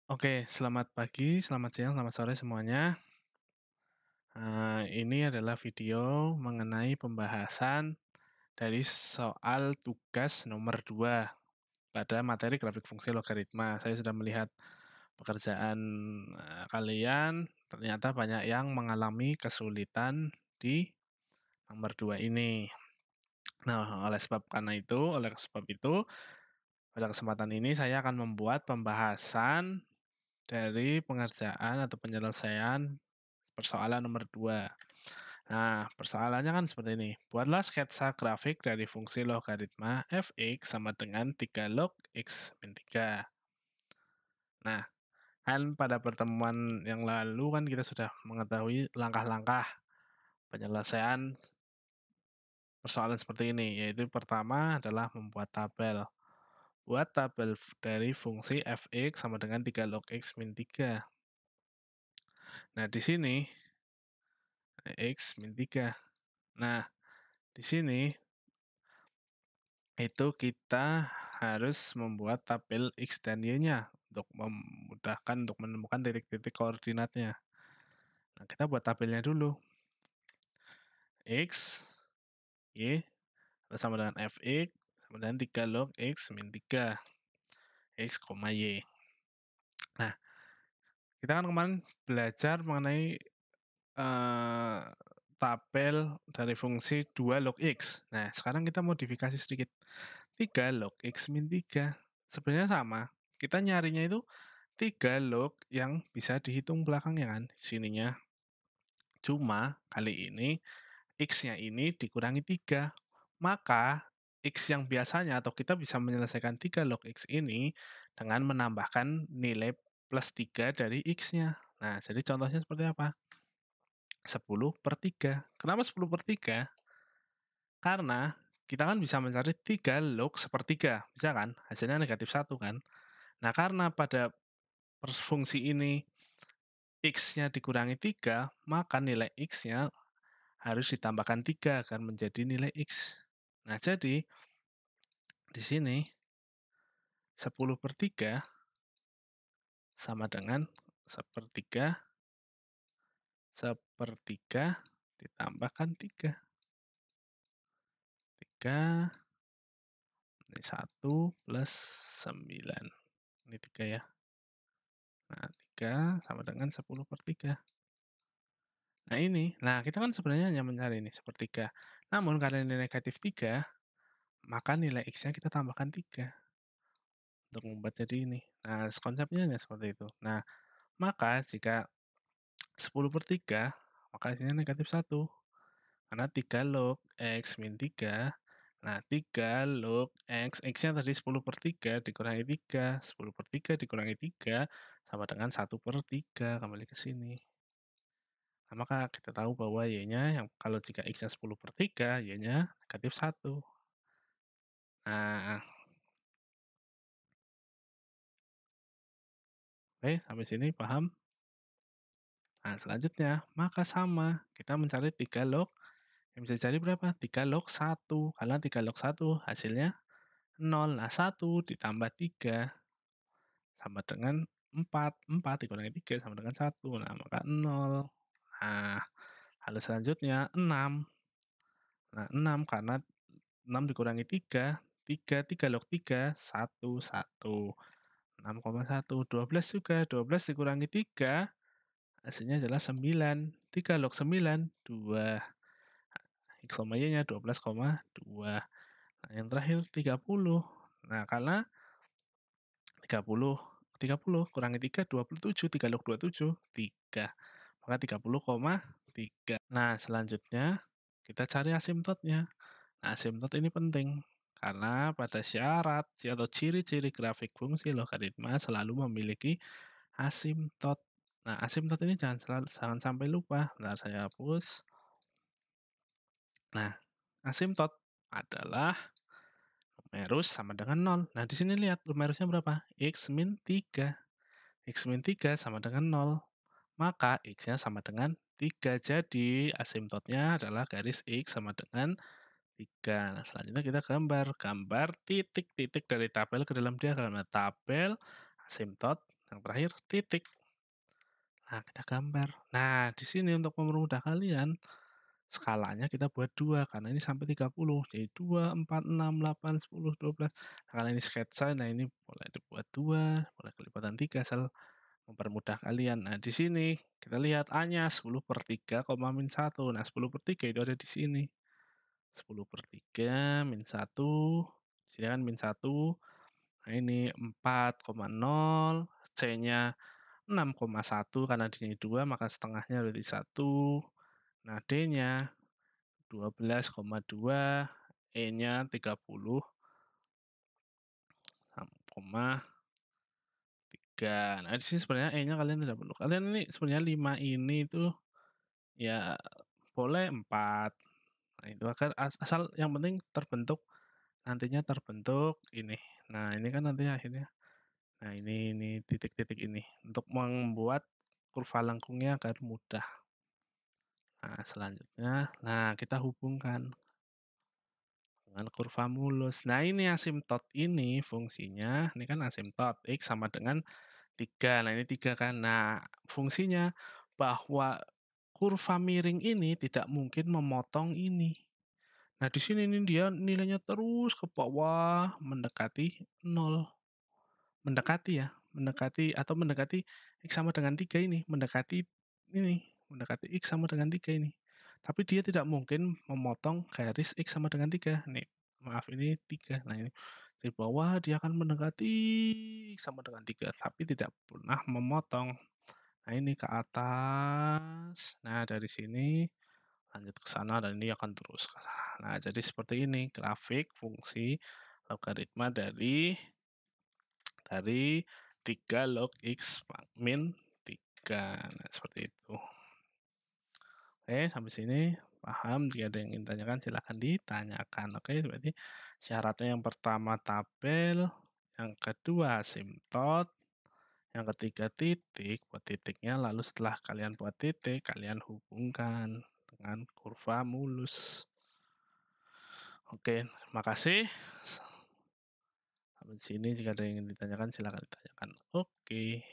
Oke, selamat pagi, selamat siang, selamat sore semuanya. Ini adalah video mengenai pembahasan dari soal tugas nomor 2 pada materi grafik fungsi logaritma. Saya sudah melihat pekerjaan kalian, ternyata banyak yang mengalami kesulitan di nomor 2 ini. Nah, oleh sebab itu, pada kesempatan ini saya akan membuat pembahasan dari pengerjaan atau penyelesaian persoalan nomor 2. Nah, persoalannya kan seperti ini. Buatlah sketsa grafik dari fungsi logaritma fx sama dengan 3 log x min 3. Nah, kan pada pertemuan yang lalu kan kita sudah mengetahui langkah-langkah penyelesaian persoalan seperti ini, yaitu pertama adalah membuat tabel. Buat tabel dari fungsi fx sama dengan 3 log x min 3. Nah, di sini x min 3. Nah, di sini itu kita harus membuat tabel X dan Y-nya untuk memudahkan untuk menemukan titik-titik koordinatnya. Nah, kita buat tabelnya dulu. X, Y, sama dengan Fx, sama dengan 3 log X min 3. X, Y. Nah, kita kan kemarin belajar mengenai tabel dari fungsi 2 log X. Nah, sekarang kita modifikasi sedikit. 3 log X min 3. Sebenarnya sama. Kita nyarinya itu 3 log yang bisa dihitung belakangnya kan, sininya. Cuma kali ini X-nya ini dikurangi 3. Maka X yang biasanya atau kita bisa menyelesaikan 3 log X ini dengan menambahkan nilai plus 3 dari X-nya. Nah, jadi contohnya seperti apa? 10/3. Kenapa 10/3? Karena kita kan bisa mencari 3 log sepertiga, bisa kan? Hasilnya negatif 1 kan? Nah, karena pada fungsi ini X-nya dikurangi 3, maka nilai X-nya harus ditambahkan 3 akan menjadi nilai X. Nah, jadi di sini 10/3 sama dengan sepertiga ditambahkan 3. 3 ini 1 plus 9. Ini 3 ya. Nah, 3 sama dengan 10/3. Nah ini, kita kan sebenarnya hanya mencari ini sepertiga. Namun karena ini negatif 3, maka nilai X-nya kita tambahkan 3 untuk membuat jadi ini. Nah, konsepnya hanya seperti itu. Nah, maka jika 10/3, maka hasilnya negatif 1. Karena 3 log X min 3, nah 3 log X, X-nya tadi 10/3 dikurangi 3, 10/3 dikurangi 3, sama dengan 1/3, kembali ke sini. Nah, maka kita tahu bahwa Y-nya yang kalau jika X-nya 10/3, Y-nya negatif 1. Nah, oke, sampai sini paham? Nah, selanjutnya, maka sama, kita mencari 3 log, yang bisa dicari berapa? 3 log 1, karena 3 log 1 hasilnya 0. Nah, 1 ditambah 3 sama dengan 4. 4 dikurangi 3 sama dengan 1. Nah, maka 0. Nah, lalu selanjutnya 6. Nah, 6 karena 6 dikurangi 3, 3 log 3, 1, 1. 6,1. 12 juga, 12 dikurangi 3, hasilnya adalah 9. 3 log 9, 2. X sama Y-nya 12,2. Nah, yang terakhir 30. Nah, karena 30, 30 kurangi 3, 27. 3 log 27, 3. Maka 30,3. Nah, selanjutnya kita cari asimtotnya. Nah, asimtot ini penting karena pada syarat atau ciri-ciri grafik fungsi logaritma selalu memiliki asimtot. Nah, asimtot ini jangan sampai lupa. Bentar, saya hapus. Nah, asimtot adalah numerus sama dengan 0. Nah, di sini lihat numerusnya berapa? X min 3. X min 3 sama dengan 0. Maka X-nya sama dengan 3. Jadi, asimtotnya adalah garis X sama dengan 3. Nah, selanjutnya kita gambar. Gambar titik-titik dari tabel ke dalam diagram. Nah, tabel, asimtot, yang terakhir titik. Nah, kita gambar. Nah, di sini untuk mempermudah kalian, skalanya kita buat 2 karena ini sampai 30. Jadi 2, 4, 6, 8, 10, 12. Nah, karena ini sketsa, nah ini boleh dibuat 2, boleh kelipatan 3, asal mempermudah kalian. Nah, di sini kita lihat A-nya 10/3, min 1. Nah, 10/3 itu ada di sini. 10/3 min 1, di sini kan min 1. Nah, ini 4,0, C-nya 6,1 karena di sini 2 maka setengahnya berarti 1. Nah, D-nya 12,2, E-nya 30, koma 3. Nah, di sini sebenarnya E-nya kalian tidak perlu. Kalian ini sebenarnya 5 ini itu ya boleh 4. Nah, itu akan asal yang penting terbentuk, nantinya terbentuk ini. Nah, ini kan nantinya akhirnya, nah ini titik-titik ini untuk membuat kurva lengkungnya agar mudah. Nah, selanjutnya, nah kita hubungkan dengan kurva mulus. Nah, ini asimtot ini fungsinya, ini kan asimtot, X sama dengan 3. Nah, ini 3 kan. Nah, fungsinya bahwa kurva miring ini tidak mungkin memotong ini. Nah, di sini nih dia nilainya terus ke bawah mendekati 0. Mendekati ya, mendekati X sama dengan 3 ini, mendekati X sama dengan 3 ini. Tapi dia tidak mungkin memotong garis X sama dengan 3. Nih, maaf ini 3. Nah, ini di bawah dia akan mendekati X sama dengan 3, tapi tidak pernah memotong. Nah, ini ke atas. Nah, dari sini lanjut ke sana dan ini akan terus ke sana. Nah, jadi seperti ini grafik fungsi logaritma dari 3 log X min 3. Nah, seperti itu. Oke, sampai sini paham? Jika ada yang ingin tanyakan silahkan ditanyakan. Oke, berarti syaratnya yang pertama tabel, yang kedua asimtot, yang ketiga titik, buat titiknya, lalu setelah kalian buat titik, kalian hubungkan dengan kurva mulus. Oke, terima kasih. Sampai sini jika ada yang ingin ditanyakan silahkan ditanyakan. Oke.